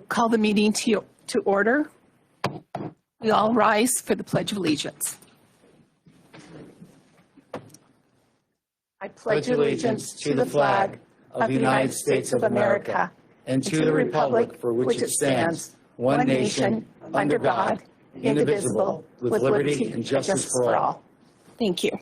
Call the meeting to order. We all rise for the Pledge of Allegiance. I pledge allegiance to the flag of the United States of America and to the republic for which it stands, one nation, under God, indivisible, with liberty and justice for all. Thank you.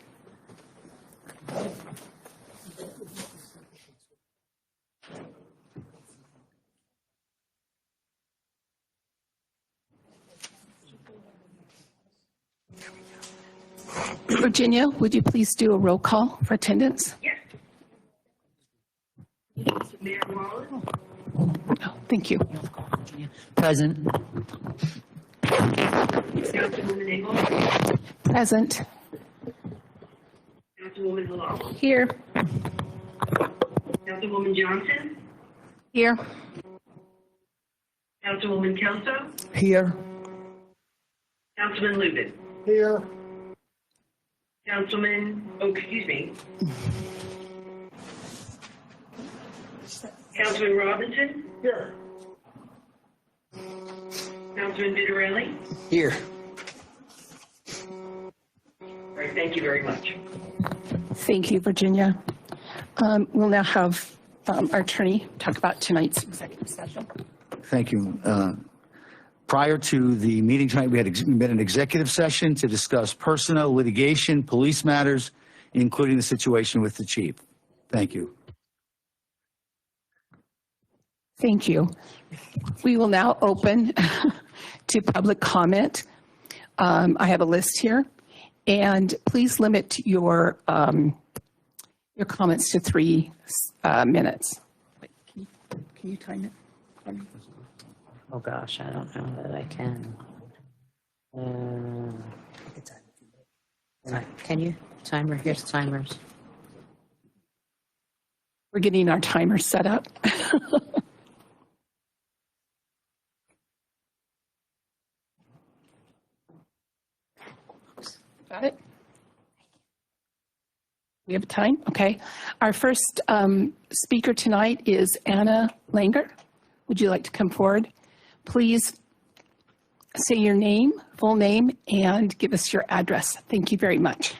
Virginia, would you please do a roll call for attendance? Yes. Mayor Wallace? Oh, thank you. Present. Councilwoman Engel? Present. Councilwoman Halal? Here. Councilwoman Johnson? Here. Councilwoman Kelso? Here. Councilman Lubin? Here. Councilman Robinson? Here. Councilman Vitarelli? Here. All right, thank you very much. Thank you, Virginia. We'll now have our attorney talk about tonight's executive session. Thank you. Prior to the meeting tonight, we had been an executive session to discuss personnel, litigation, police matters, including the situation with the chief. Thank you. Thank you. We will now open to public comment. I have a list here, and please limit your comments to 3 minutes. Wait, can you time it for me? Oh gosh, I don't know that I can. Can you? Timer, here's timers. We're getting our timer set up. Got it? We have time? Okay. Our first speaker tonight is Anna Langer. Would you like to come forward? Please say your name, full name, and give us your address. Thank you very much.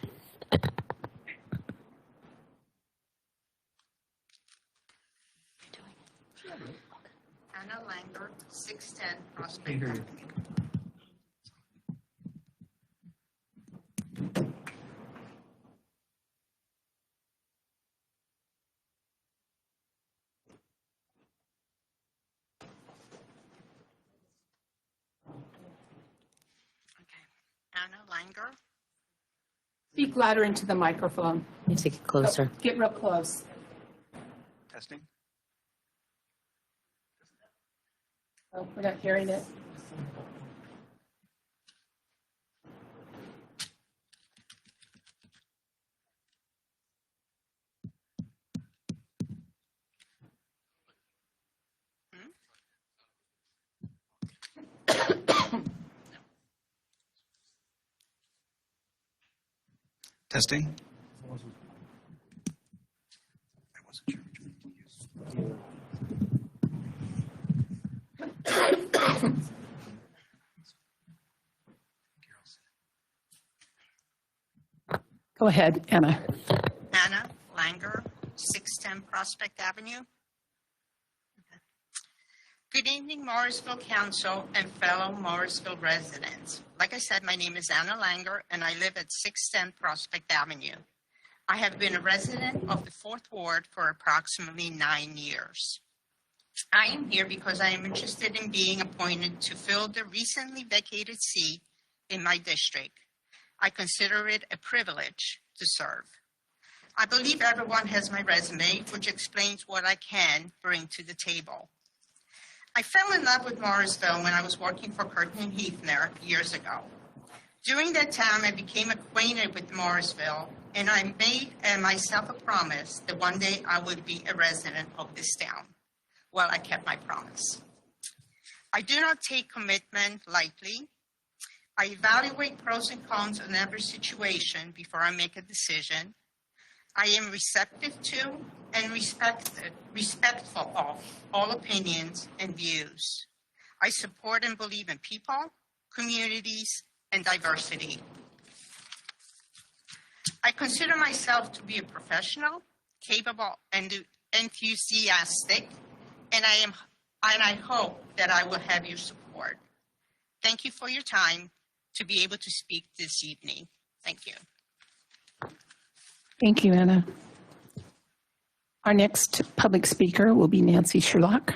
Anna Langer, 610 Prospect Avenue. Anna Langer. Speak louder into the microphone. You take it closer. Oh, get real close. Testing. Oh, we're not hearing it. Testing. Go ahead, Anna. Anna Langer, 610 Prospect Avenue. Good evening, Morrisville Council and fellow Morrisville residents. Like I said, my name is Anna Langer, and I live at 610 Prospect Avenue. I have been a resident of the 4th Ward for approximately 9 years. I am here because I am interested in being appointed to fill the recently vacated seat in my district. I consider it a privilege to serve. I believe everyone has my resume, which explains what I can bring to the table. I fell in love with Morrisville when I was working for Curtin and Heathner years ago. During that time, I became acquainted with Morrisville, and I made myself a promise that one day I would be a resident of this town. Well, I kept my promise. I do not take commitment lightly. I evaluate pros and cons on every situation before I make a decision. I am receptive to and respectful of all opinions and views. I support and believe in people, communities, and diversity. I consider myself to be a professional, capable, and enthusiastic, and I hope that I will have your support. Thank you for your time to be able to speak this evening. Thank you. Thank you, Anna. Our next public speaker will be Nancy Sherlock.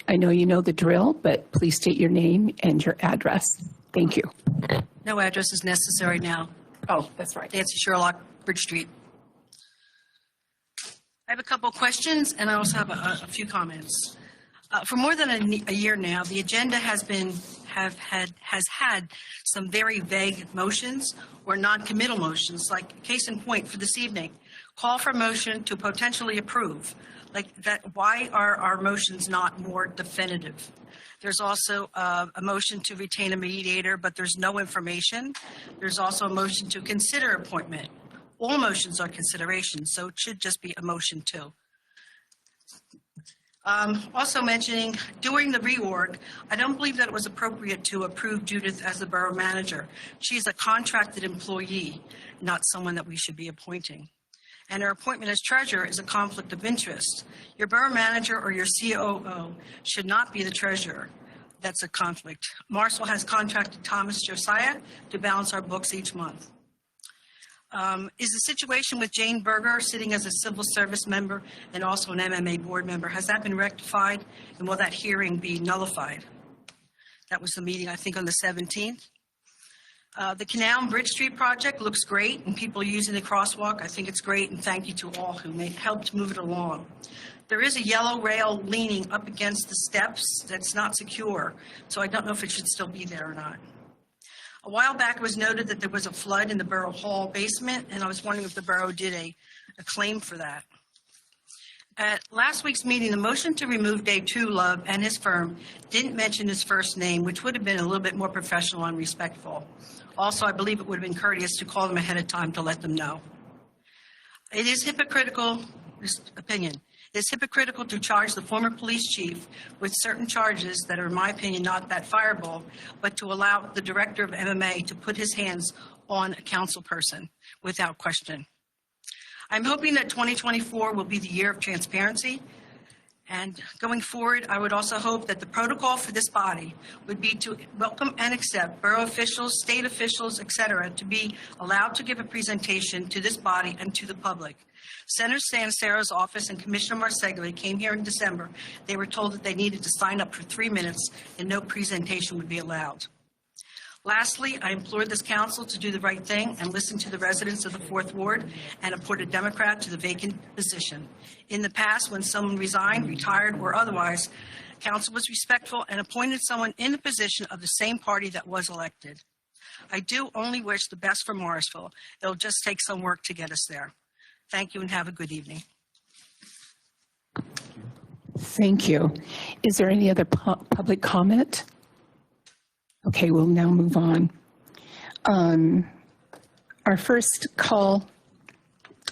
I know you know the drill, but please state your name and your address. Thank you. No address is necessary now. Oh, that's right. Nancy Sherlock, Bridge Street. I have a couple of questions, and I also have a few comments. For more than a year now, the agenda has had some very vague motions or non-committal motions, like case in point for this evening, call for motion to potentially approve. Like that, why are our motions not more definitive? There's also a motion to retain a mediator, but there's no information. There's also a motion to consider appointment. All motions are considerations, so it should just be a motion too. Also mentioning, during the reorg, I don't believe that it was appropriate to approve Judith as the borough manager. She's a contracted employee, not someone that we should be appointing. And her appointment as treasurer is a conflict of interest. Your borough manager or your COO should not be the treasurer. That's a conflict. Morrisville has contracted Thomas Josiah to balance our books each month. Is the situation with Jane Berger sitting as a civil service member and also an MMA board member, has that been rectified? And will that hearing be nullified? That was the meeting, I think, on the 17th. The Canal and Bridge Street project looks great, and people are using the crosswalk. I think it's great, and thank you to all who helped move it along. There is a yellow rail leaning up against the steps that's not secure, so I don't know if it should still be there or not. A while back, it was noted that there was a flood in the Borough Hall basement, and I was wondering if the borough did a claim for that. At last week's meeting, the motion to remove Dave Truelove and his firm didn't mention his first name, which would have been a little bit more professional and respectful. Also, I believe it would have been courteous to call them ahead of time to let them know. It is hypocritical, this opinion, it is hypocritical to charge the former police chief with certain charges that are, in my opinion, not that fireable, but to allow the director of MMA to put his hands on a council person without question. I'm hoping that 2024 will be the year of transparency. And going forward, I would also hope that the protocol for this body would be to welcome and accept borough officials, state officials, et cetera, to be allowed to give a presentation to this body and to the public. Senator Sancero's office and Commissioner Marseglia came here in December. They were told that they needed to sign up for 3 minutes and no presentation would be allowed. Lastly, I implore this council to do the right thing and listen to the residents of the 4th Ward and appoint a Democrat to the vacant position. In the past, when someone resigned, retired, or otherwise, council was respectful and appointed someone in the position of the same party that was elected. I do only wish the best for Morrisville. It'll just take some work to get us there. Thank you and have a good evening. Thank you. Is there any other public comment? Okay, we'll now move on. Our first call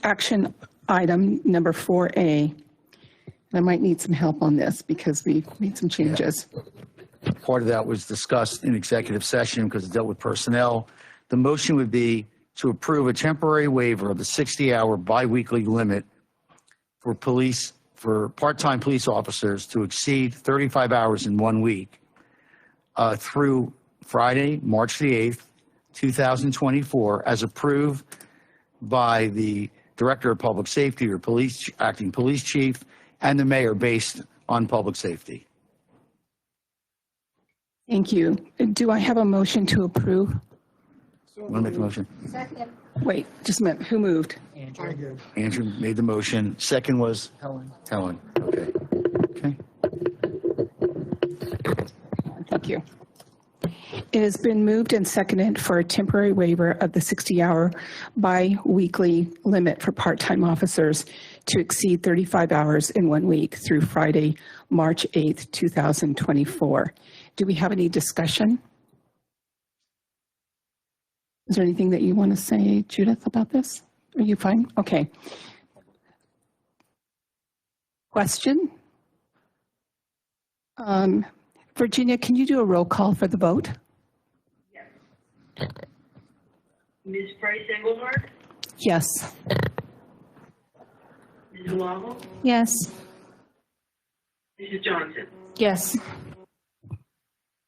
action item, number 4A. I might need some help on this because we made some changes. Yeah. Part of that was discussed in executive session because it dealt with personnel. The motion would be to approve a temporary waiver of the 60-hour biweekly limit for part-time police officers to exceed 35 hours in 1 week through Friday, March the 8th, 2024, as approved by the Director of Public Safety or acting police chief and the mayor based on public safety. Thank you. Do I have a motion to approve? Want to make the motion? Second. Wait, just a minute. Who moved? Andrew made the motion. Second was? Helen. Helen, okay. Okay. Thank you. It has been moved and seconded for a temporary waiver of the 60-hour bi-weekly limit for part-time officers to exceed 35 hours in 1 week through Friday, March 8th, 2024. Do we have any discussion? Is there anything that you want to say, Judith, about this? Are you fine? Okay. Question? Virginia, can you do a roll call for the vote? Ms. Price Engelhardt? Yes. Ms. Wahoo? Yes. Mrs. Johnson? Yes.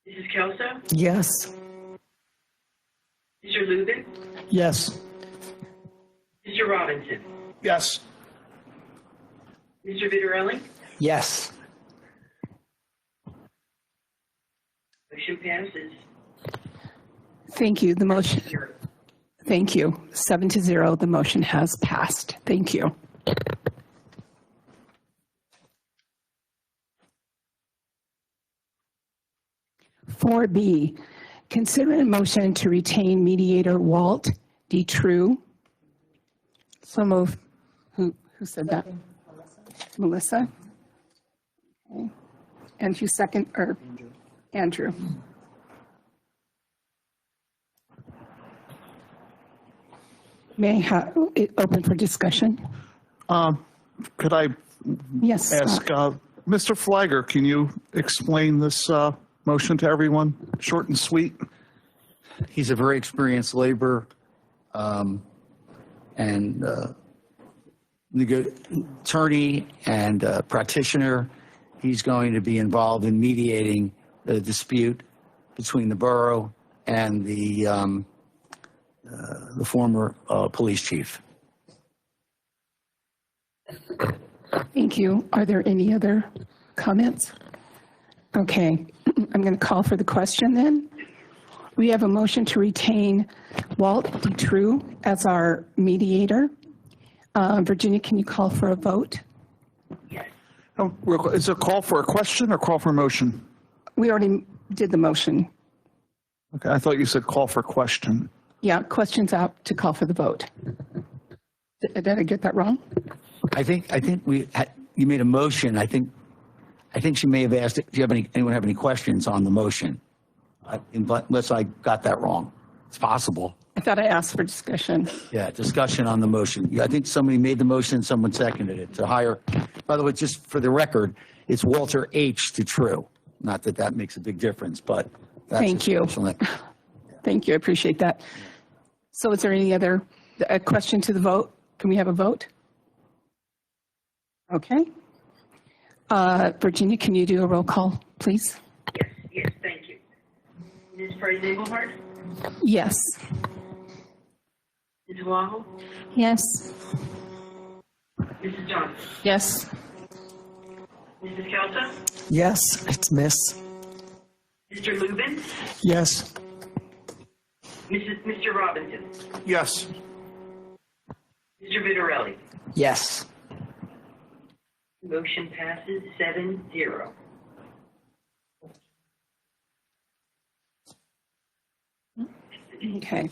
Mrs. Kelso? Yes. Mr. Lubin? Yes. Mr. Robinson? Yes. Mr. Vitarelli? Yes. Motion passes. Thank you. The motion. Thank you. 7-0. The motion has passed. Thank you. Four B, consider a motion to retain mediator Walt D. True. So move. Who said that? Melissa. Okay. And who second, or Andrew? May I have it open for discussion? Could I Yes. ask, Mr. Flagger, can you explain this motion to everyone, short and sweet? He's a very experienced labor and attorney and practitioner. He's going to be involved in mediating the dispute between the borough and the former police chief. Thank you. Are there any other comments? Okay, I'm going to call for the question then. We have a motion to retain Walt D. True as our mediator. Virginia, can you call for a vote? Oh, is it a call for a question or call for a motion? We already did the motion. Okay, I thought you said call for question. Yeah, questions out to call for the vote. Did I get that wrong? I think you made a motion. I think she may have asked, do you have anyone have any questions on the motion? Unless I got that wrong. It's possible. I thought I asked for discussion. Yeah, discussion on the motion. Yeah, I think somebody made the motion, someone seconded it to hire. By the way, just for the record, it's Walter H. to True. Not that that makes a big difference, but that's Thank you. special. Thank you. I appreciate that. So is there any other question to the vote? Can we have a vote? Okay. Virginia, can you do a roll call, please? Yes, thank you. Ms. Price Engelhardt? Yes. Ms. Wahoo? Yes. Mrs. Johnson? Yes. Mrs. Kelso? Yes, it's Miss. Mr. Lubin? Yes. Mr. Robinson? Yes. Mr. Vitarelli? Yes. Motion passes 7-0. Okay.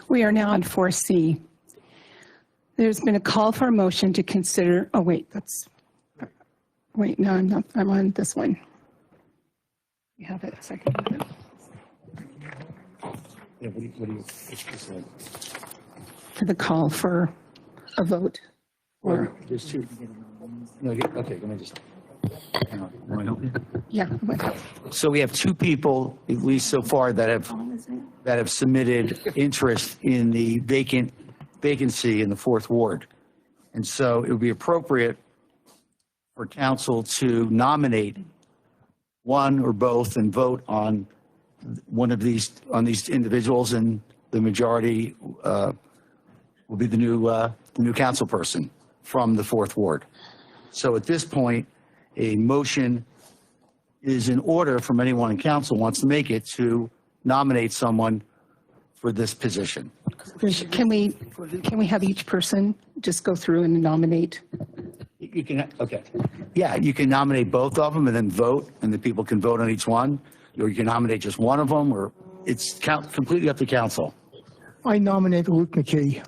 We are now on 4C. There's been a call for a motion to consider, oh wait, no, I'm not, I'm on this one. You have it, second. Yeah, what do you For the call for a vote. Or, There's two. No, okay, let me just, hang on. Want me to help you? yeah. So we have two people, at least so far, that have submitted interest in the vacancy in the fourth ward. And so it would be appropriate for council to nominate one or both and vote on one of these, on these individuals, and the majority will be the new council person from the fourth ward. So at this point, a motion is in order from anyone in council wants to make it to nominate someone for this position. Can we have each person just go through and nominate? You can, okay. Yeah, you can nominate both of them and then vote, and the people can vote on each one. Or you can nominate just one of them, or it's completely up to council. I nominate Luke McKee.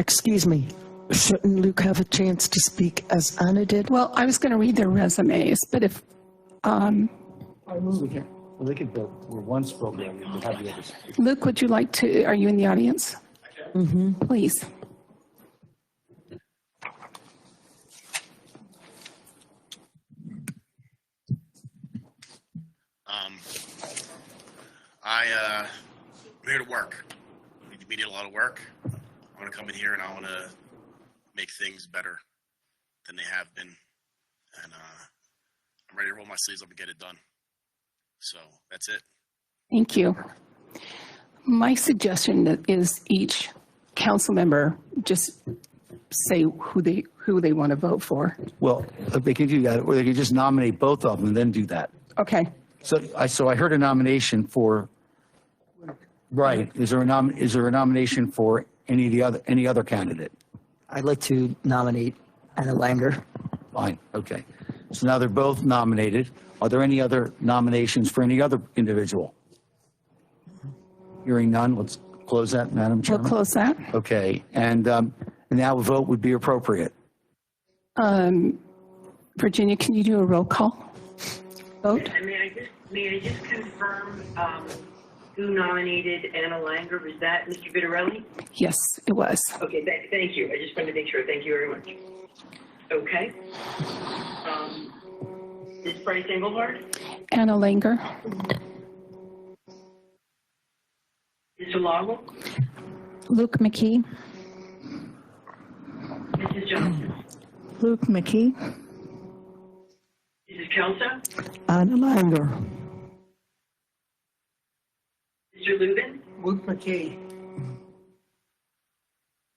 excuse me. Shouldn't Luke have a chance to speak as Anna did? Well, I was going to read their resumes, but if, Well, they could go, where one spoke, they could have the others. Luke, would you like to, are you in the audience? Please. I'm here to work. We did a lot of work. I want to come in here and I want to make things better than they have been. And I'm ready to roll my sleeves up and get it done. So that's it. Thank you. My suggestion is each council member just say who they want to vote for. Well, they can do that, or they can just nominate both of them and then do that. Okay. So I heard a nomination for, right, is there a nomination for any other candidate? I'd like to nominate Anna Langer. Fine, okay. So now they're both nominated. Are there any other nominations for any other individual? Hearing none, let's close that, Madam We'll Chairman. close that. Okay, and now a vote would be appropriate. Virginia, can you do a roll call vote? And may I just confirm who nominated Anna Langer? Was that Mr. Vitarelli? Yes, it was. Okay, thank you. I just wanted to make sure. Thank you very much. Okay. Ms. Bryce Engelhardt? Anna Langer, Mr. Lawler? Luke McKee, Mrs. Johnson? Luke McKee. Mrs. Kelso? Anna Langer. Mr. Lubin? Luke McKee.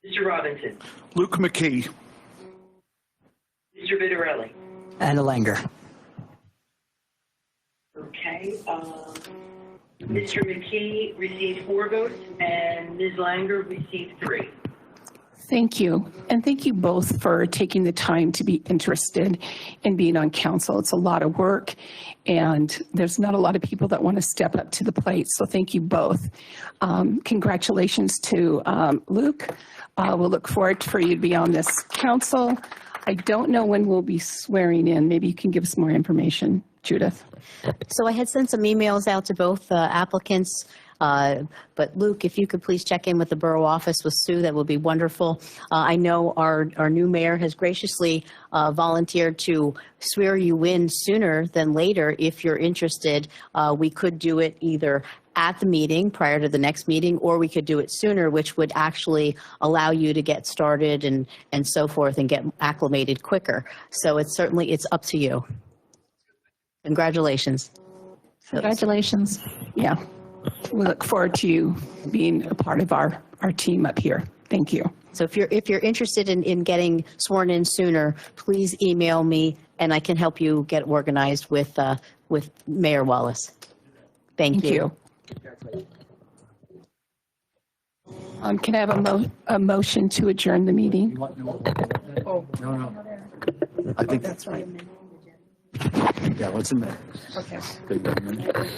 Mr. Robinson? Luke McKee. Mr. Vitarelli? Anna Langer. Okay. Mr. McKee received 4 votes and Ms. Langer received 3. thank you. And thank you both for taking the time to be interested in being on council. It's a lot of work and there's not a lot of people that want to step up to the plate. So thank you both. Congratulations to Luke. We'll look forward for you to be on this council. I don't know when we'll be swearing in. Maybe you can give us more information, Judith. So I had sent some emails out to both applicants, but Luke, if you could please check in with the borough office with Sue, that would be wonderful. I know our new mayor has graciously volunteered to swear you in sooner than later if you're interested. We could do it either at the meeting prior to the next meeting, or we could do it sooner, which would actually allow you to get started and so forth and get acclimated quicker. So it's up to you. Congratulations. Congratulations. Yeah. We look forward to you being a part of our team up here. Thank you. So if you're interested in getting sworn in sooner, please email me and I can help you get organized with Mayor Wallace. Thank you. Can I have a motion to adjourn the meeting? No. I think that's right. Yeah, what's in there? Okay. Okay.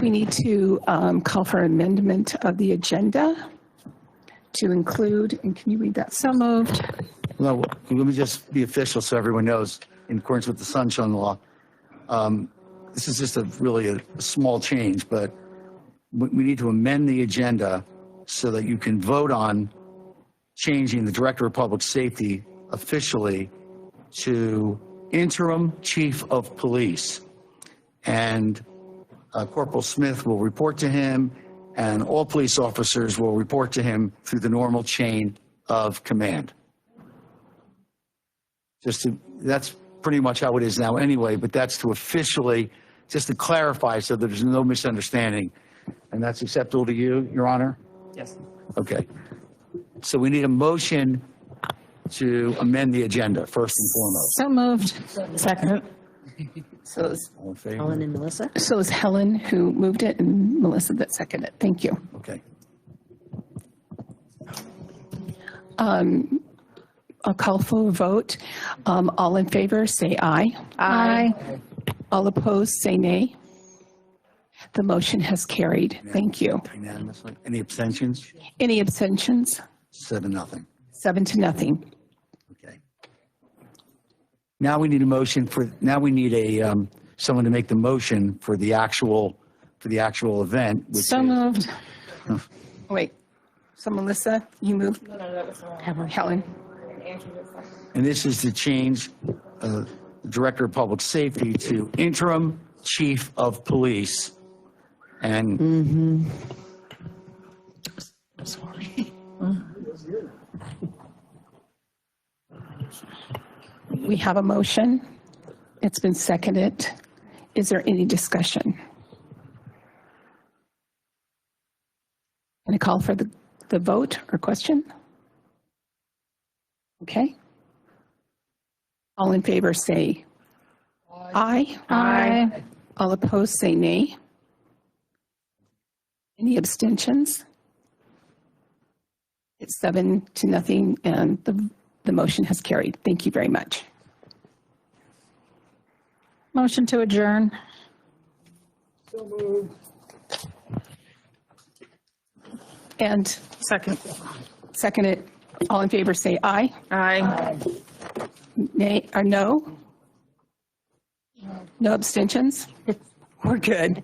We need to call for amendment of the agenda to include, and can you read that? So moved. Well, let me just be official so everyone knows, in accordance with the Sunshine Law. This is just really a small change, but we need to amend the agenda so that you can vote on changing the Director of Public Safety officially to Interim Chief of Police. And Corporal Smith will report to him, and all police officers will report to him through the normal chain of command. That's pretty much how it is now anyway, but that's to officially, just to clarify so that there's no misunderstanding. And that's acceptable to you, Your Honor? Yes. Okay. So we need a motion to amend the agenda, first and foremost. So moved. Second. So All in favor? Helen and Melissa? it was Helen who moved it and Melissa that seconded it. Thank you. Okay. I'll call for a vote. All in favor, say aye. Aye. All opposed, say nay. The motion has carried. Thank you. Unanimously. Any abstentions? Any abstentions? 7-0. 7-0. Okay. Now we need a motion now we need someone to make the motion for the actual event. Which So is- moved. Wait, so Melissa, you moved? Helen. And this is to change Director of Public Safety to Interim Chief of Police. And Sorry. We have a motion. It's been seconded. Is there any discussion? Can I call for the vote or question? Okay. All in favor say aye. Aye. All opposed say nay. Any abstentions? It's 7-0, and the motion has carried. Thank you very much. Motion to adjourn. And seconded. All in favor say aye. Aye. Nay or no? No abstentions? We're good.